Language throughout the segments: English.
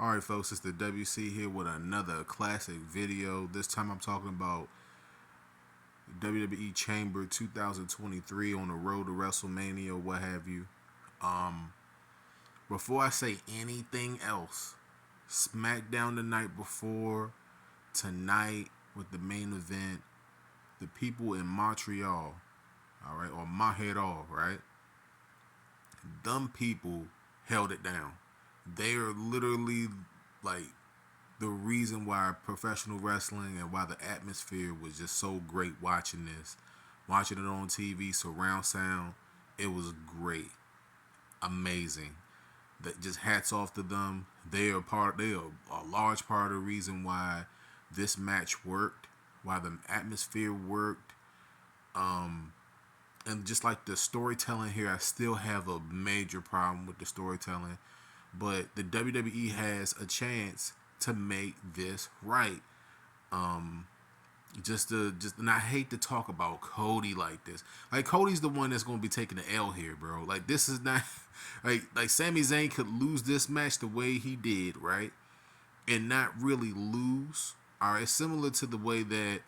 Alright folks, it's the WC here with another classic video. This time I'm talking about WWE Chamber 2023 on the road to WrestleMania, what have you. Um, Before I say anything else, SmackDown the night before, tonight with the main event, the people in Montreal, alright, or Montreal, right? Them people held it down. They are literally like the reason why professional wrestling and why the atmosphere was just so great watching this. Watching it on TV, surround sound, it was great. Amazing. That just hats off to them. They are a large part of the reason why this match worked, why the atmosphere worked. And just like the storytelling here, I still have a major problem with the storytelling. But the WWE has a chance to make this right. And I hate to talk about Cody like this. Like Cody's the one that's gonna be taking the L here, bro. Like this is not like Sami Zayn could lose this match the way he did, right? And not really lose. All right, similar to the way that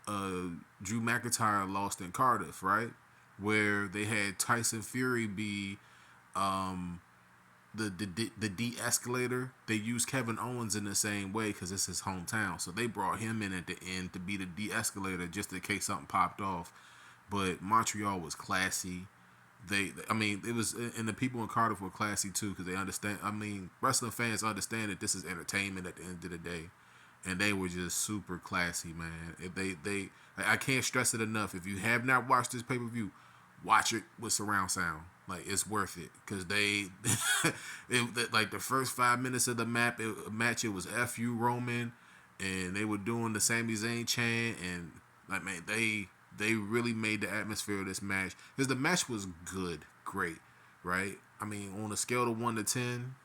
Drew McIntyre lost in Cardiff, right? Where they had Tyson Fury be the de-escalator. They used Kevin Owens in the same way because it's his hometown, so they brought him in at the end to be the de-escalator just in case something popped off. But Montreal was classy. I mean, it was, and the people in Cardiff were classy too because they understand. I mean, wrestling fans understand that this is entertainment at the end of the day, and they were just super classy, man. If I can't stress it enough. If you have not watched this pay per view, watch it with surround sound. Like it's worth it because like the first 5 minutes of the match, it was "F you Roman," and they were doing the Sami Zayn chant, and like man, they really made the atmosphere of this match because the match was good, great, right? I mean, on a scale of 1 to 10,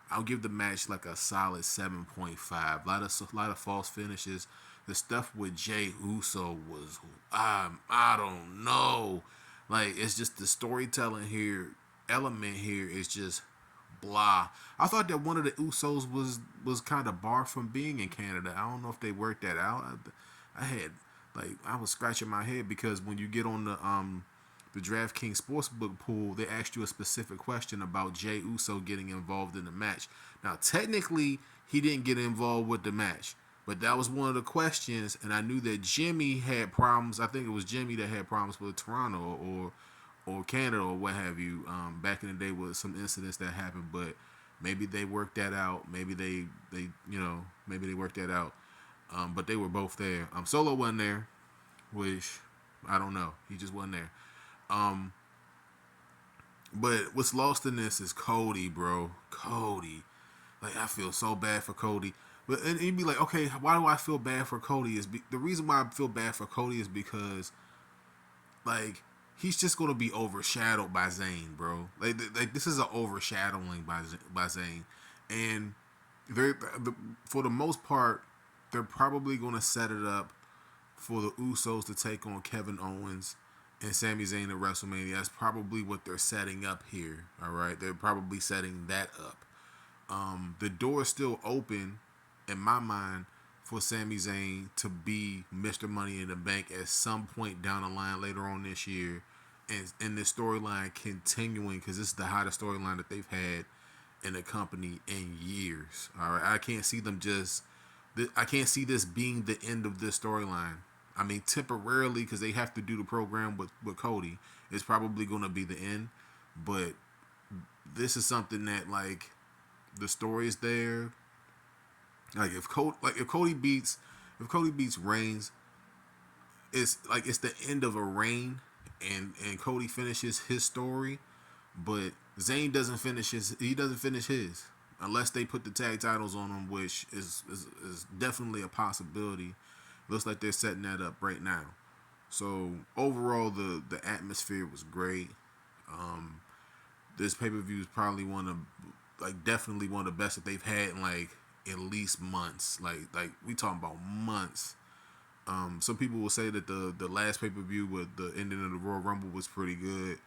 I'll give the match like a solid 7.5. Lot of false finishes. The stuff with Jey Uso was I don't know. Like it's just the storytelling here element here is just blah. I thought that one of the Usos was kind of barred from being in Canada. I don't know if they worked that out. I was scratching my head because when you get on the DraftKings Sportsbook pool, they asked you a specific question about Jey Uso getting involved in the match. Now, technically, he didn't get involved with the match, but that was one of the questions, and I knew that Jimmy had problems. I think it was Jimmy that had problems with Toronto or Canada or what have you. Back in the day, with some incidents that happened, but maybe they worked that out. Maybe maybe they worked that out. But they were both there. Solo wasn't there, which I don't know. He just wasn't there. But what's lost in this is Cody, bro. Cody. Like, I feel so bad for Cody. But and you'd be like, okay, why do I feel bad for Cody? The reason why I feel bad for Cody is because, like, he's just gonna be overshadowed by Zayn, bro. Like this is an overshadowing by Zayn, and for the most part, they're probably gonna set it up for the Usos to take on Kevin Owens and Sami Zayn at WrestleMania. That's probably what they're setting up here. All right, they're probably setting that up. The door is still open in my mind for Sami Zayn to be Mr. Money in the Bank at some point down the line later on this year, and this storyline continuing because this is the hottest storyline that they've had in the company in years. All right, I can't see this being the end of this storyline. I mean, temporarily, because they have to do the program with Cody, it's probably going to be the end. But this is something that, like, the story is there. Like if Cody beats Reigns, it's the end of a reign, and Cody finishes his story, but Zayn doesn't finish his unless they put the tag titles on him, which is definitely a possibility. Looks like they're setting that up right now. So overall, the atmosphere was great. This pay per view is probably definitely one of the best that they've had in like at least months. Like we talking about months. Some people will say that the last pay per view with the ending of the Royal Rumble was pretty good.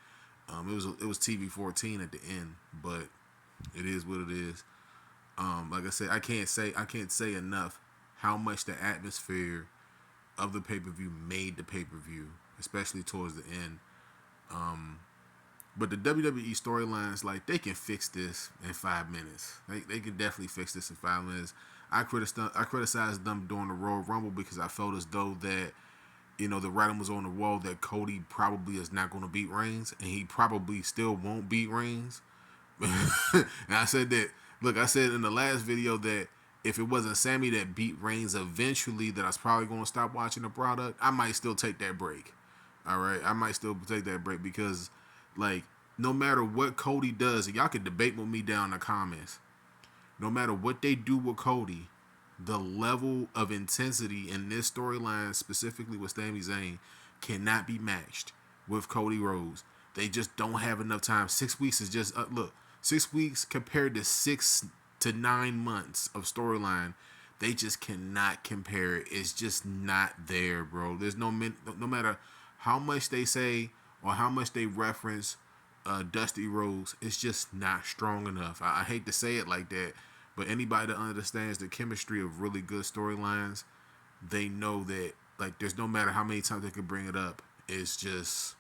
It was TV 14 at the end, but it is what it is. Like I said, I can't say enough how much the atmosphere of the pay-per-view made the pay-per-view, especially towards the end. But the WWE storylines, like, they can fix this in 5 minutes. They can definitely fix this in 5 minutes. I criticized them during the Royal Rumble because I felt as though that, you know, the writing was on the wall that Cody probably is not going to beat Reigns, and he probably still won't beat Reigns. And I said that, look, I said in the last video that if it wasn't Sammy that beat Reigns eventually, that I was probably going to stop watching the product. I might still take that break. All right, I might still take that break because, like, no matter what Cody does, and y'all can debate with me down in the comments, no matter what they do with Cody, the level of intensity in this storyline, specifically with Sami Zayn, cannot be matched with Cody Rhodes. They just don't have enough time. 6 weeks is just, look, 6 weeks compared to 6 to 9 months of storyline, they just cannot compare it. It's just not there, bro. There's no matter how much they say or how much they reference Dusty Rhodes, it's just not strong enough. I hate to say it like that, but anybody that understands the chemistry of really good storylines, they know that, like, there's no matter how many times they can bring it up, it's just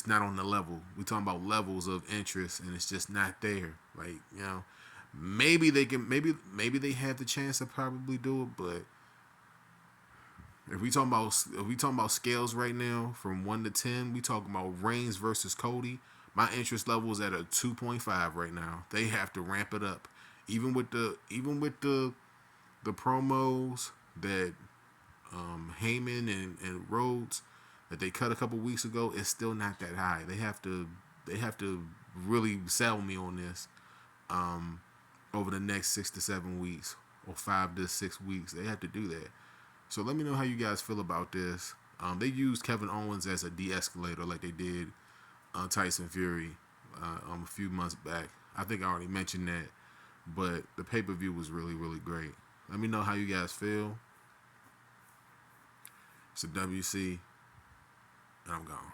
not on the level. We're talking about levels of interest, and it's just not there. Like, you know, maybe they can, maybe they have the chance to probably do it, but if we talking about scales right now from 1 to 10, we talking about Reigns versus Cody. My interest level is at a 2.5 right now. They have to ramp it up, even with the promos that Heyman and Rhodes that they cut a couple weeks ago. It's still not that high. They have to really sell me on this over the next 6 to 7 weeks or 5 to 6 weeks. They have to do that. So let me know how you guys feel about this. They used Kevin Owens as a de-escalator like they did Tyson Fury a few months back. I think I already mentioned that. But the pay-per-view was really, really great. Let me know how you guys feel. It's a WC, and I'm gone.